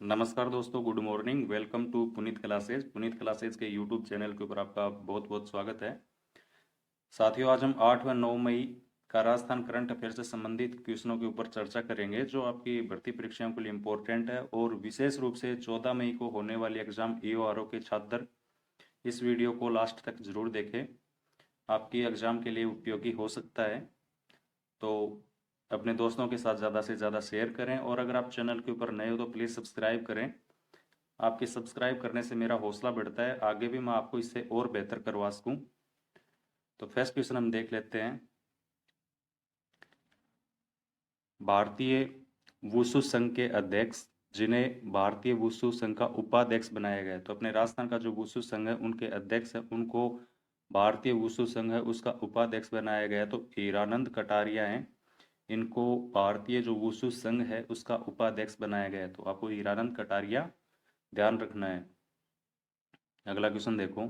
नमस्कार दोस्तों, good morning. Welcome to Punit classes. Punit classes के यूट्यूब चैनल के ऊपर आपका बहुत बहुत स्वागत है। साथियों, आज हम 8 व 9 मई का राजस्थान करंट अफेयर से संबंधित क्वेश्चनों के ऊपर चर्चा करेंगे जो आपकी भर्ती परीक्षाओं के लिए इम्पोर्टेंट है, और विशेष रूप से 14 मई को होने वाली एग्जाम EORO के छात्र इस वीडियो को लास्ट तक जरूर देखें, आपकी एग्जाम के लिए उपयोगी हो सकता है। तो अपने दोस्तों के साथ ज़्यादा से ज़्यादा शेयर करें, और अगर आप चैनल के ऊपर नए हो तो प्लीज़ सब्सक्राइब करें। आपके सब्सक्राइब करने से मेरा हौसला बढ़ता है, आगे भी मैं आपको इससे और बेहतर करवा सकूं। तो फर्स्ट क्वेश्चन हम देख लेते हैं। भारतीय वुशु संघ के अध्यक्ष, जिन्हें भारतीय वुशु संघ का उपाध्यक्ष बनाया गया है, तो अपने राजस्थान का जो वुशु संघ है उनके अध्यक्ष है, उनको भारतीय वुशु संघ है उसका उपाध्यक्ष बनाया गया है। तो हीरानंद कटारिया हैं, इनको भारतीय जो वुशु संघ है उसका उपाध्यक्ष बनाया गया है। तो आपको हीरानंद कटारिया ध्यान रखना है। अगला क्वेश्चन देखो।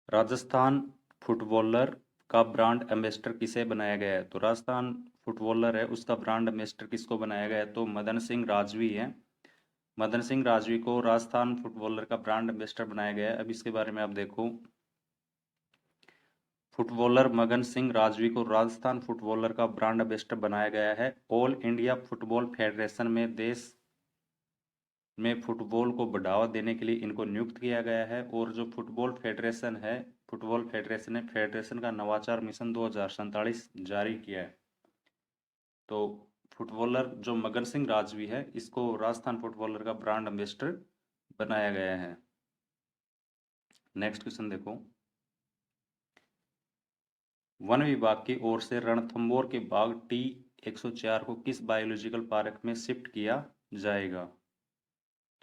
राजस्थान फुटबॉलर का ब्रांड एम्बेसडर किसे बनाया गया है? तो राजस्थान फुटबॉलर है उसका ब्रांड एम्बेसडर किसको बनाया गया है? तो मदन सिंह राजवी है। मदन सिंह राजवी को राजस्थान फुटबॉलर का ब्रांड एम्बेसडर बनाया गया है। अब इसके बारे में आप देखो। फुटबॉलर मदन सिंह राजवी को राजस्थान फुटबॉलर का ब्रांड एम्बेसडर बनाया गया है। ऑल इंडिया फुटबॉल फेडरेशन में देश में फुटबॉल को बढ़ावा देने के लिए इनको नियुक्त किया गया है। और जो फुटबॉल फेडरेशन है, फुटबॉल फेडरेशन ने फेडरेशन का नवाचार मिशन 2047 जारी किया है। तो फुटबॉलर जो मगन सिंह राजवी है इसको राजस्थान फुटबॉलर का ब्रांड एम्बेसडर बनाया गया है। नेक्स्ट क्वेश्चन देखो। वन विभाग की ओर से रणथंभौर के बाघ T104 को किस बायोलॉजिकल पार्क में शिफ्ट किया जाएगा?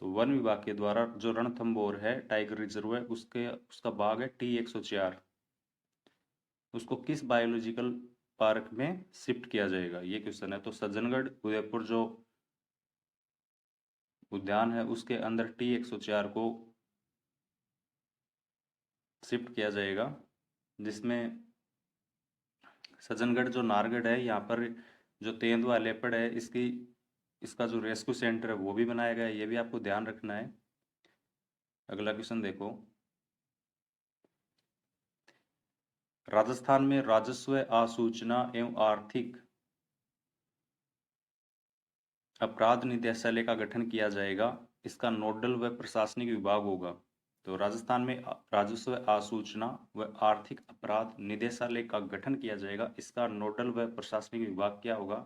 तो वन विभाग के द्वारा जो रणथंभौर है टाइगर रिजर्व है उसका बाघ है T104, उसको किस बायोलॉजिकल पार्क में शिफ्ट किया जाएगा, ये क्वेश्चन है। तो सज्जनगढ़ उदयपुर जो उद्यान है उसके अंदर T104 को शिफ्ट किया जाएगा, जिसमें सज्जनगढ़ जो नारगढ़ है यहाँ पर जो तेंदुआ लेपर्ड है इसका जो रेस्क्यू सेंटर है वो भी बनाया गया है, ये भी आपको ध्यान रखना है। अगला क्वेश्चन देखो। राजस्थान में राजस्व आसूचना एवं आर्थिक अपराध निदेशालय का गठन किया जाएगा, इसका नोडल व प्रशासनिक विभाग होगा। तो राजस्थान में राजस्व आसूचना व आर्थिक अपराध निदेशालय का गठन किया जाएगा, इसका नोडल व प्रशासनिक विभाग क्या होगा?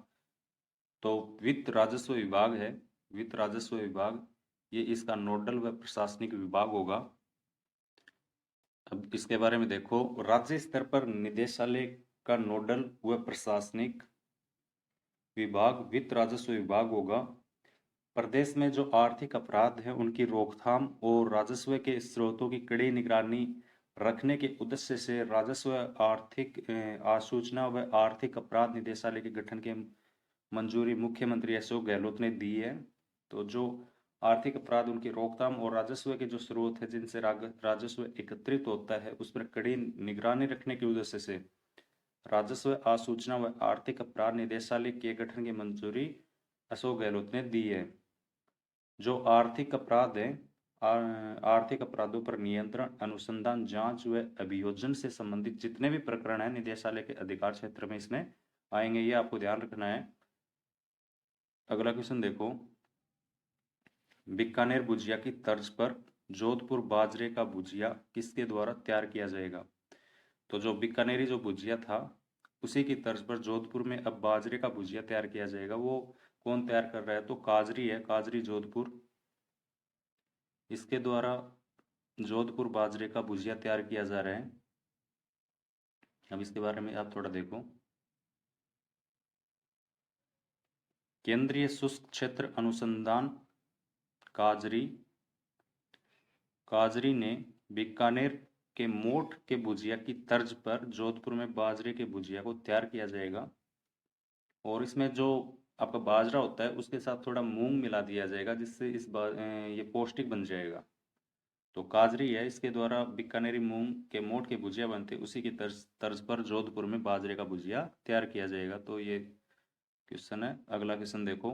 तो वित्त राजस्व विभाग है, वित्त राजस्व विभाग, ये इसका नोडल व प्रशासनिक विभाग होगा। अब इसके बारे में देखो। राज्य स्तर पर निदेशालय का नोडल व प्रशासनिक विभाग वित्त राजस्व विभाग होगा। प्रदेश में जो आर्थिक अपराध है उनकी रोकथाम और राजस्व के स्रोतों की कड़ी निगरानी रखने के उद्देश्य से राजस्व आर्थिक आसूचना व आर्थिक अपराध निदेशालय के गठन की मंजूरी मुख्यमंत्री अशोक गहलोत ने दी है। तो जो आर्थिक अपराध उनकी रोकथाम और राजस्व के जो स्रोत है जिनसे राजस्व एकत्रित होता है उस पर कड़ी निगरानी रखने के उद्देश्य से राजस्व आसूचना व आर्थिक अपराध निदेशालय के गठन की मंजूरी अशोक गहलोत ने दी है। जो आर्थिक अपराध है, आर्थिक अपराधों पर नियंत्रण, अनुसंधान, जांच व अभियोजन से संबंधित जितने भी प्रकरण है निदेशालय के अधिकार क्षेत्र में इसमें आएंगे, ये आपको ध्यान रखना है। अगला क्वेश्चन देखो। बीकानेर भुजिया की तर्ज पर जोधपुर बाजरे का भुजिया किसके द्वारा तैयार किया जाएगा? तो जो बीकानेरी जो भुजिया था उसी की तर्ज पर जोधपुर में अब बाजरे का भुजिया तैयार किया जाएगा। वो कौन तैयार कर रहा है? तो काजरी है, काजरी जोधपुर, इसके द्वारा जोधपुर बाजरे का भुजिया तैयार किया जा रहा है। अब इसके बारे में आप थोड़ा देखो। केंद्रीय शुष्क क्षेत्र अनुसंधान काजरी काजरी ने बीकानेर के मोठ के भुजिया की तर्ज पर जोधपुर में बाजरे के भुजिया को तैयार किया जाएगा, और इसमें जो आपका बाजरा होता है उसके साथ थोड़ा मूंग मिला दिया जाएगा, जिससे ये पौष्टिक बन जाएगा। तो काजरी है, इसके द्वारा बीकानेरी मूंग के मोठ के भुजिया बनते उसी की तर्ज पर जोधपुर में बाजरे का भुजिया तैयार किया जाएगा। तो ये क्वेश्चन है। अगला क्वेश्चन देखो,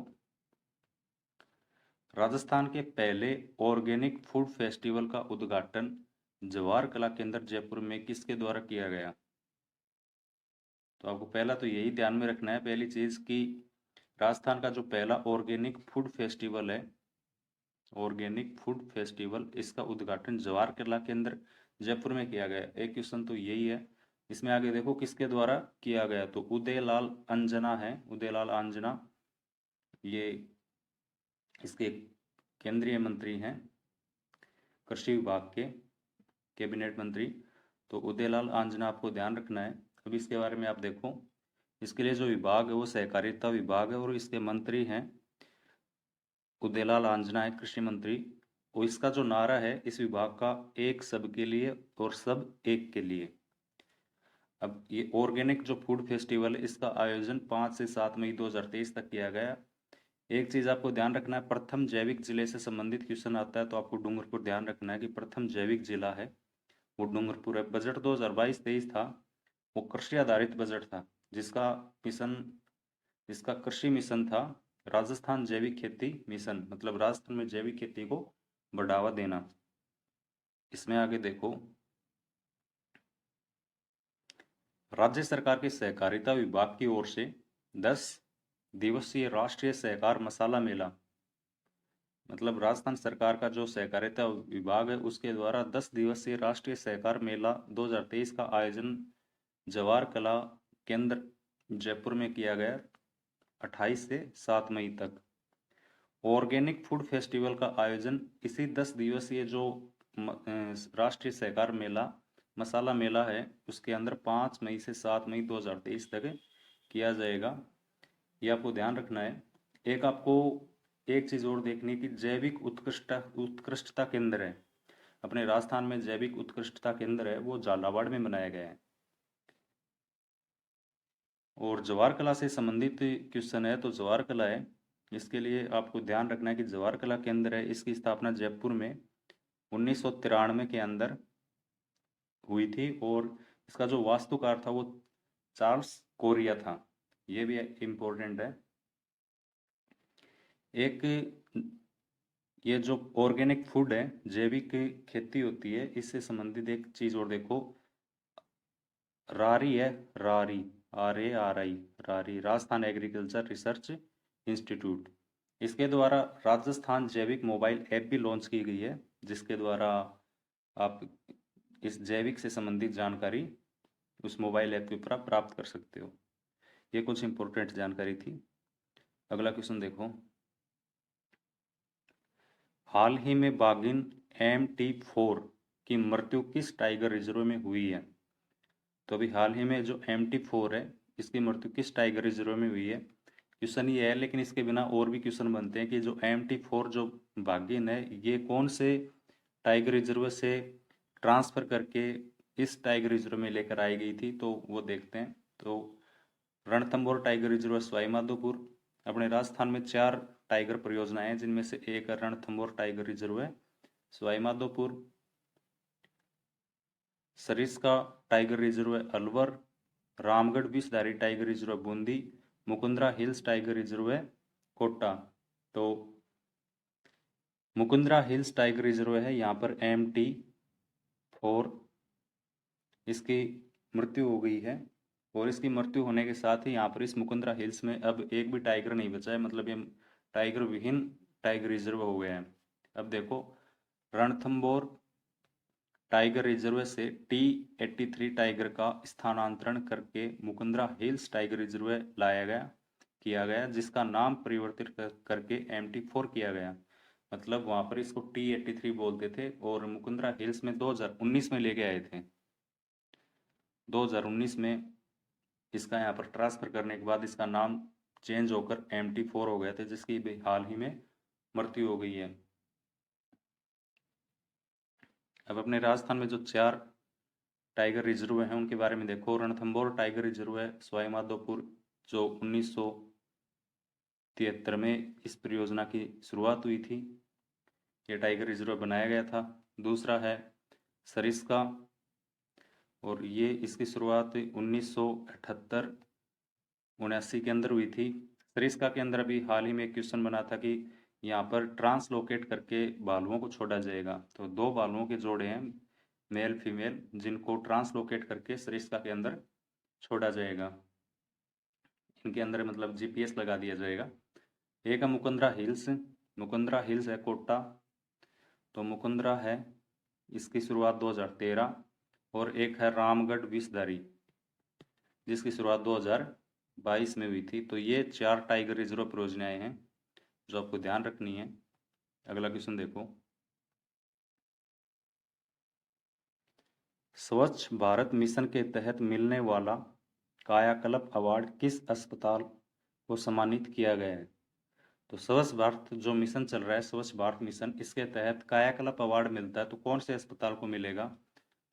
राजस्थान के पहले ऑर्गेनिक फूड फेस्टिवल का उद्घाटन जवाहर कला केंद्र जयपुर में किसके द्वारा किया गया? तो आपको पहला तो यही ध्यान में रखना है, पहली चीज कि राजस्थान का जो पहला ऑर्गेनिक फूड फेस्टिवल है, ऑर्गेनिक फूड फेस्टिवल, इसका उद्घाटन जवाहर कला केंद्र जयपुर में किया गया। एक क्वेश्चन तो यही है। इसमें आगे देखो किसके द्वारा किया गया, तो उदयलाल अंजना है, उदयलाल अंजना, ये इसके केंद्रीय मंत्री हैं, कृषि विभाग के कैबिनेट मंत्री। तो उदयलाल आंजना आपको ध्यान रखना है। अब इसके बारे में आप देखो, इसके लिए जो विभाग है वो सहकारिता विभाग है और इसके मंत्री हैं उदयलाल आंजना है, कृषि मंत्री। और इसका जो नारा है इस विभाग का, एक सबके लिए और सब एक के लिए। अब ये ऑर्गेनिक जो फूड फेस्टिवल है इसका आयोजन 5 से 7 मई 2023 तक किया गया। एक चीज आपको ध्यान रखना है, प्रथम जैविक जिले से संबंधित क्वेश्चन आता है तो आपको डूंगरपुर ध्यान रखना है कि प्रथम जैविक जिला है वो डूंगरपुर है। बजट 2022-23 था, वो कृषि आधारित बजट था, जिसका मिशन, जिसका कृषि मिशन था राजस्थान जैविक खेती मिशन, मतलब राजस्थान में जैविक खेती को बढ़ावा देना। इसमें आगे देखो, राज्य सरकार के सहकारिता विभाग की ओर से 10 दिवसीय राष्ट्रीय सहकार मसाला मेला, मतलब राजस्थान सरकार का जो सहकारिता विभाग है उसके द्वारा 10 दिवसीय राष्ट्रीय सहकार मेला 2023 का आयोजन जवाहर कला केंद्र जयपुर में किया गया 28 से 7 मई तक। ऑर्गेनिक फूड फेस्टिवल का आयोजन इसी 10 दिवसीय जो राष्ट्रीय सहकार मेला मसाला मेला है उसके अंदर 5 मई से 7 मई 2023 तक किया जाएगा। ये आपको ध्यान रखना है। एक आपको एक चीज और देखनी कि जैविक उत्कृष्टता केंद्र है अपने राजस्थान में, जैविक उत्कृष्टता केंद्र है वो झालावाड़ में बनाया गया है। और जवाहर कला से संबंधित क्वेश्चन है तो जवाहर कला है, इसके लिए आपको ध्यान रखना है कि जवाहर कला केंद्र है इसकी स्थापना जयपुर में 1993 के अंदर हुई थी और इसका जो वास्तुकार था वो चार्ल्स कोरिया था। ये भी इम्पोर्टेंट है। एक ये जो ऑर्गेनिक फूड है, जैविक खेती होती है, इससे संबंधित एक चीज और देखो, रारी है, RARI, RARI, RARI, Rajasthan agriculture research institute, इसके द्वारा राजस्थान जैविक मोबाइल ऐप भी लॉन्च की गई है जिसके द्वारा आप इस जैविक से संबंधित जानकारी उस मोबाइल ऐप के ऊपर आप प्राप्त कर सकते हो। ये कुछ इंपॉर्टेंट जानकारी थी। अगला क्वेश्चन देखो, हाल ही में बाघिन MT4 की मृत्यु किस टाइगर रिजर्व में हुई है? तो अभी हाल ही में जो MT4 है इसकी मृत्यु किस टाइगर रिजर्व में हुई है? क्वेश्चन ये है, लेकिन इसके बिना और भी क्वेश्चन बनते हैं कि जो MT4 जो बाघिन है ये कौन से टाइगर रिजर्व से ट्रांसफर करके इस टाइगर रिजर्व में लेकर आई गई थी, तो वो देखते हैं। तो रणथंभौर टाइगर रिजर्व सवाई माधोपुर, अपने राजस्थान में 4 टाइगर परियोजनाएं हैं जिनमें से एक रणथंभौर टाइगर रिजर्व है सवाई माधोपुर, सरिस्का टाइगर रिजर्व है Alwar, Ramgarh Vishdhari tiger reserve Bundi, Mukundra hills tiger reserve है कोटा। तो मुकुंदरा हिल्स टाइगर रिजर्व है यहाँ पर MT4 इसकी मृत्यु हो गई है और इसकी मृत्यु होने के साथ ही यहाँ पर इस मुकुंदरा हिल्स में अब एक भी टाइगर नहीं बचा है, मतलब ये टाइगर विहीन टाइगर रिजर्व हो गया है। अब देखो, रणथंभौर टाइगर रिजर्व से T83 टाइगर का स्थानांतरण करके मुकुंदरा हिल्स टाइगर रिजर्व लाया गया किया गया जिसका नाम परिवर्तित करके MT4 किया गया। मतलब वहां पर इसको T83 बोलते थे और मुकुंदरा हिल्स में 2019 में लेके आए थे। 2019 में इसका यहाँ पर ट्रांसफर करने के बाद इसका नाम चेंज होकर MT4 हो गए थे जिसकी भी हाल ही में मृत्यु हो गई है। अब अपने राजस्थान में जो 4 टाइगर रिजर्व हैं उनके बारे में देखो। रणथंभौर टाइगर रिजर्व है सवाई माधोपुर, जो 1973 में इस परियोजना की शुरुआत हुई थी, ये टाइगर रिजर्व बनाया गया था। दूसरा है सरिस्का और ये इसकी शुरुआत 1978-79 के अंदर हुई थी। सरिस्का के अंदर अभी हाल ही में एक क्वेश्चन बना था कि यहाँ पर ट्रांसलोकेट करके भालुओं को छोड़ा जाएगा। तो दो भालुओं के जोड़े हैं, मेल फीमेल, जिनको ट्रांसलोकेट करके सरिस्का के अंदर छोड़ा जाएगा। इनके अंदर मतलब जीपीएस लगा दिया जाएगा। एक है मुकुंदरा हिल्स, मुकुंदरा हिल्स है कोटा। तो मुकुंदरा है, इसकी शुरुआत 2013। और एक है रामगढ़ विषधारी, जिसकी शुरुआत 2022 में हुई थी। तो ये 4 टाइगर रिजर्व परियोजनाएं हैं जो आपको ध्यान रखनी है। अगला क्वेश्चन देखो, स्वच्छ भारत मिशन के तहत मिलने वाला कायाकल्प अवार्ड किस अस्पताल को सम्मानित किया गया है? तो स्वच्छ भारत जो मिशन चल रहा है, स्वच्छ भारत मिशन, इसके तहत कायाकल्प अवार्ड मिलता है। तो कौन से अस्पताल को मिलेगा?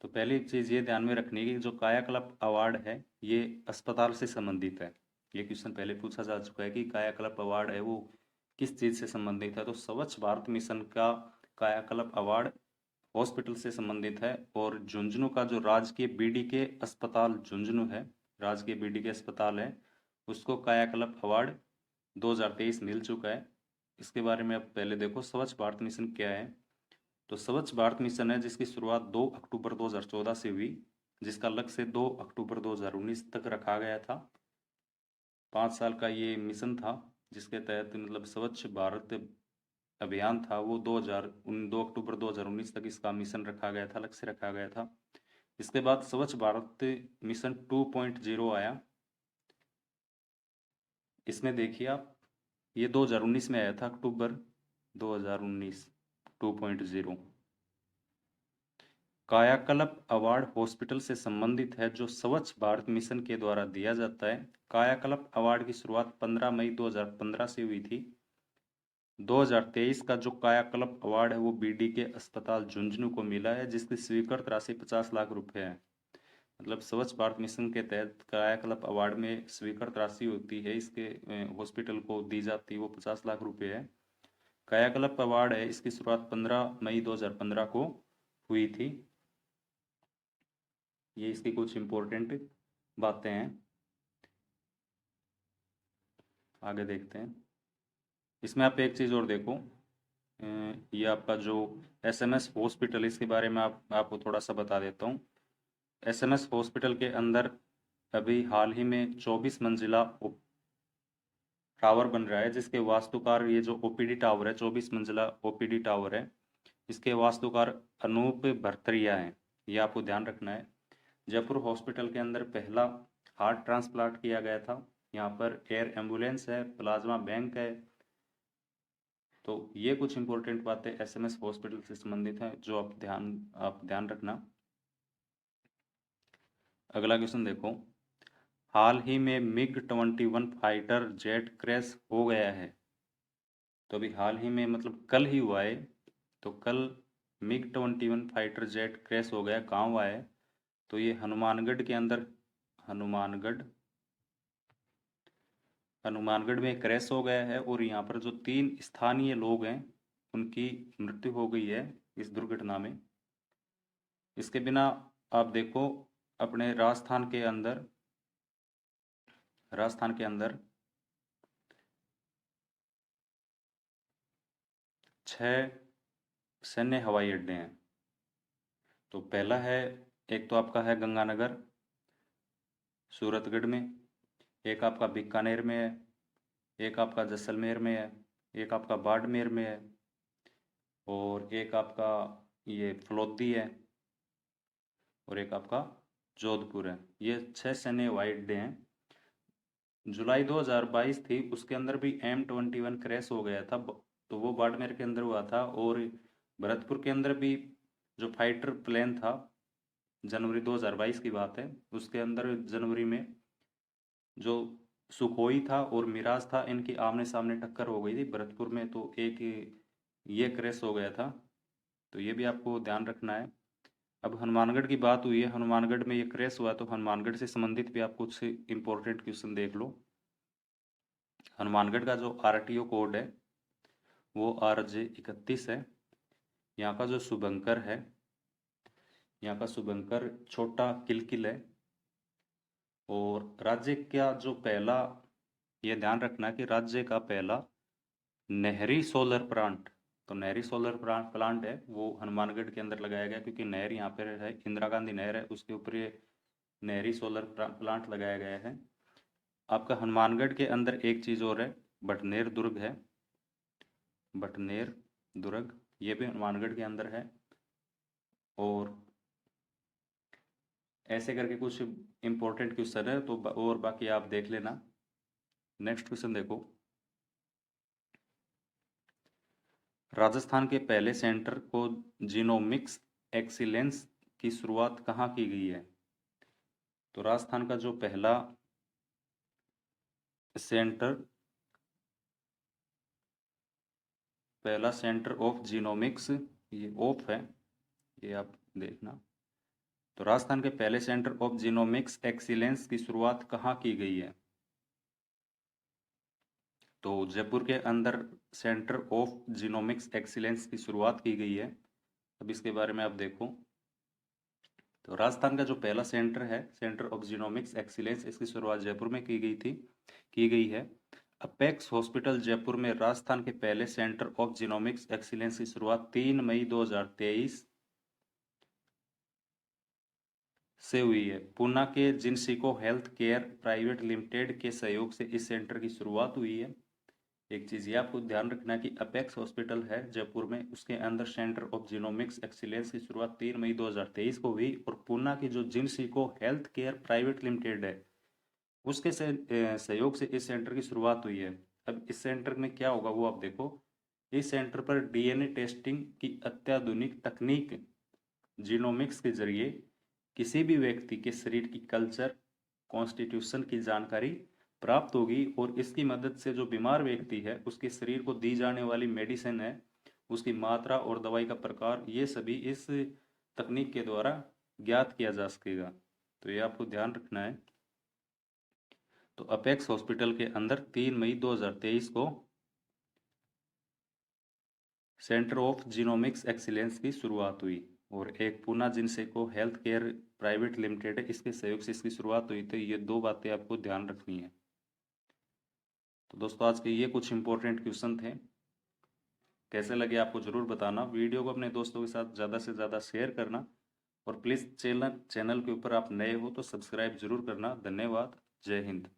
तो पहली चीज ये ध्यान में रखनी है कि जो कायाकल्प अवार्ड है ये अस्पताल से संबंधित है। ये क्वेश्चन पहले पूछा जा चुका है कि कायाकल्प अवार्ड है वो किस चीज से संबंधित है। तो स्वच्छ भारत मिशन का कायाकल्प अवार्ड हॉस्पिटल से संबंधित है। और झुंझुनू का जो राजकीय बीडीके अस्पताल झुंझुनू है, राजकीय बीडीके अस्पताल है, उसको कायाकल्प अवार्ड 2023 मिल चुका है। इसके बारे में आप पहले देखो स्वच्छ भारत मिशन क्या है। तो स्वच्छ भारत मिशन है जिसकी शुरुआत 2 अक्टूबर 2014 से हुई, जिसका लक्ष्य 2 अक्टूबर 2019 तक रखा गया था। 5 साल का ये मिशन था, जिसके तहत मतलब स्वच्छ भारत अभियान था वो 2 अक्टूबर 2019 तक इसका मिशन रखा गया था, लक्ष्य रखा गया था। इसके बाद स्वच्छ भारत मिशन 2.0 आया। इसमें देखिए आप, ये 2019 में आया था, अक्टूबर 2019, 2.0। कायाकल्प अवार्ड हॉस्पिटल से संबंधित है जो स्वच्छ भारत मिशन के द्वारा दिया जाता है। कायाकल्प अवार्ड की शुरुआत 15 मई 2015 से हुई थी। 2023 का जो कायाकल्प अवार्ड है वो बीडीके अस्पताल झुंझुनू को मिला है, जिसकी स्वीकृत राशि 50 लाख रुपए है। मतलब स्वच्छ भारत मिशन के तहत कायाकल्प अवार्ड में स्वीकृत राशि होती है, इसके हॉस्पिटल को दी जाती है, वो 50 लाख रुपए है। कायाकल्प अवार्ड है, इसकी शुरुआत 15 मई 2015 को हुई थी। ये इसकी कुछ इंपॉर्टेंट बातें हैं। आगे देखते हैं। इसमें आप एक चीज और देखो, ये आपका जो एसएमएस हॉस्पिटल, इसके बारे में आपको थोड़ा सा बता देता हूँ। एसएमएस हॉस्पिटल के अंदर अभी हाल ही में 24 मंजिला टावर बन रहा है, जिसके वास्तुकार, ये जो ओपीडी टावर है, 24 मंजिला ओपीडी टावर है, इसके वास्तुकार अनूप भरतरिया हैं। ये आपको ध्यान रखना है। जयपुर हॉस्पिटल के अंदर पहला हार्ट ट्रांसप्लांट किया गया था। यहाँ पर एयर एम्बुलेंस है, प्लाज्मा बैंक है। तो ये कुछ इंपॉर्टेंट बातें एसएमएस हॉस्पिटल से संबंधित हैं जो आप ध्यान रखना। अगला क्वेश्चन देखो, हाल ही में मिग 21 फाइटर जेट क्रैश हो गया है। तो अभी हाल ही में मतलब कल ही हुआ है। तो कल मिग 21 फाइटर जेट क्रैश हो गया। कहाँ हुआ है? तो ये हनुमानगढ़ के अंदर, हनुमानगढ़ में क्रैश हो गया है। और यहाँ पर जो 3 स्थानीय लोग हैं उनकी मृत्यु हो गई है इस दुर्घटना में। इसके बिना आप देखो, अपने राजस्थान के अंदर 6 सैन्य हवाई अड्डे हैं। तो पहला है, एक तो आपका है गंगानगर सूरतगढ़ में, एक आपका बीकानेर में है, एक आपका जैसलमेर में है, एक आपका बाड़मेर में है, और एक आपका ये फलोदी है, और एक आपका जोधपुर है। ये 6 सैन्य हवाई अड्डे हैं। जुलाई 2022 थी, उसके अंदर भी M21 क्रैश हो गया था। तो वो बाड़मेर के अंदर हुआ था। और भरतपुर के अंदर भी जो फाइटर प्लेन था, जनवरी 2022 की बात है, उसके अंदर जनवरी में जो सुखोई था और मिराज था, इनकी आमने सामने टक्कर हो गई थी भरतपुर में। तो एक ये क्रैश हो गया था। तो ये भी आपको ध्यान रखना है। अब हनुमानगढ़ की बात हुई है, हनुमानगढ़ में ये क्रैश हुआ, तो हनुमानगढ़ से संबंधित भी आप कुछ इंपॉर्टेंट क्वेश्चन देख लो। हनुमानगढ़ का जो आरटीओ कोड है वो RJ31 है। यहाँ का जो शुभंकर है, यहाँ का शुभंकर छोटा किलकिल है। और राज्य का जो पहला ये ध्यान रखना कि राज्य का पहला नहरी सोलर प्लांट, तो नहरी सोलर प्लांट है वो हनुमानगढ़ के अंदर लगाया गया, क्योंकि नहर यहाँ पर है, इंदिरा गांधी नहर है, उसके ऊपर ये नहरी सोलर प्लांट लगाया गया है। आपका हनुमानगढ़ के अंदर एक चीज़ और है, बटनेर दुर्ग है, बटनेर दुर्ग, ये भी हनुमानगढ़ के अंदर है। और ऐसे करके कुछ इंपॉर्टेंट क्वेश्चन है, तो और बाकी आप देख लेना। नेक्स्ट क्वेश्चन देखो, राजस्थान के पहले सेंटर को जीनोमिक्स एक्सीलेंस की शुरुआत कहाँ की गई है? तो राजस्थान का जो पहला सेंटर ऑफ जीनोमिक्स, ये ऑफ है, ये आप देखना। तो राजस्थान के पहले सेंटर ऑफ जीनोमिक्स एक्सीलेंस की शुरुआत कहाँ की गई है? तो जयपुर के अंदर सेंटर ऑफ जीनोमिक्स एक्सीलेंस की शुरुआत की गई है। अब इसके बारे में आप देखो, तो राजस्थान का जो पहला सेंटर है, सेंटर ऑफ जीनोमिक्स एक्सीलेंस, इसकी शुरुआत जयपुर में की गई है। अपेक्स हॉस्पिटल जयपुर में राजस्थान के पहले सेंटर ऑफ जीनोमिक्स एक्सीलेंस की शुरुआत 3 मई 2023 से हुई है। पूना के जिनसिको हेल्थ केयर प्राइवेट लिमिटेड के सहयोग से इस सेंटर की शुरुआत हुई है। एक चीज़ ये आपको ध्यान रखना कि अपेक्स हॉस्पिटल है जयपुर में, उसके अंदर सेंटर ऑफ जीनोमिक्स एक्सीलेंस की शुरुआत 3 मई 2023 को हुई। और पूना की जो जिनसिको हेल्थ केयर प्राइवेट लिमिटेड है, उसके सहयोग से इस सेंटर की शुरुआत हुई है। अब इस सेंटर में क्या होगा वो आप देखो। इस सेंटर पर डीएनए टेस्टिंग की अत्याधुनिक तकनीक जीनोमिक्स के जरिए किसी भी व्यक्ति के शरीर की कल्चर कॉन्स्टिट्यूशन की जानकारी प्राप्त होगी, और इसकी मदद से जो बीमार व्यक्ति है उसके शरीर को दी जाने वाली मेडिसिन है, उसकी मात्रा और दवाई का प्रकार, ये सभी इस तकनीक के द्वारा ज्ञात किया जा सकेगा। तो ये आपको ध्यान रखना है। तो अपेक्स हॉस्पिटल के अंदर 3 मई 2023 को सेंटर ऑफ जीनोमिक्स एक्सीलेंस की शुरुआत हुई। और एक पूना जिनसेको हेल्थ केयर प्राइवेट लिमिटेड है, इसके सहयोग से इसकी शुरुआत हुई। तो ये दो बातें आपको ध्यान रखनी है। तो दोस्तों आज के ये कुछ इंपॉर्टेंट क्वेश्चन थे, कैसे लगे आपको जरूर बताना। वीडियो को अपने दोस्तों के साथ ज़्यादा से ज़्यादा शेयर करना, और प्लीज़ चैनल के ऊपर आप नए हो तो सब्सक्राइब जरूर करना। धन्यवाद। जय हिंद।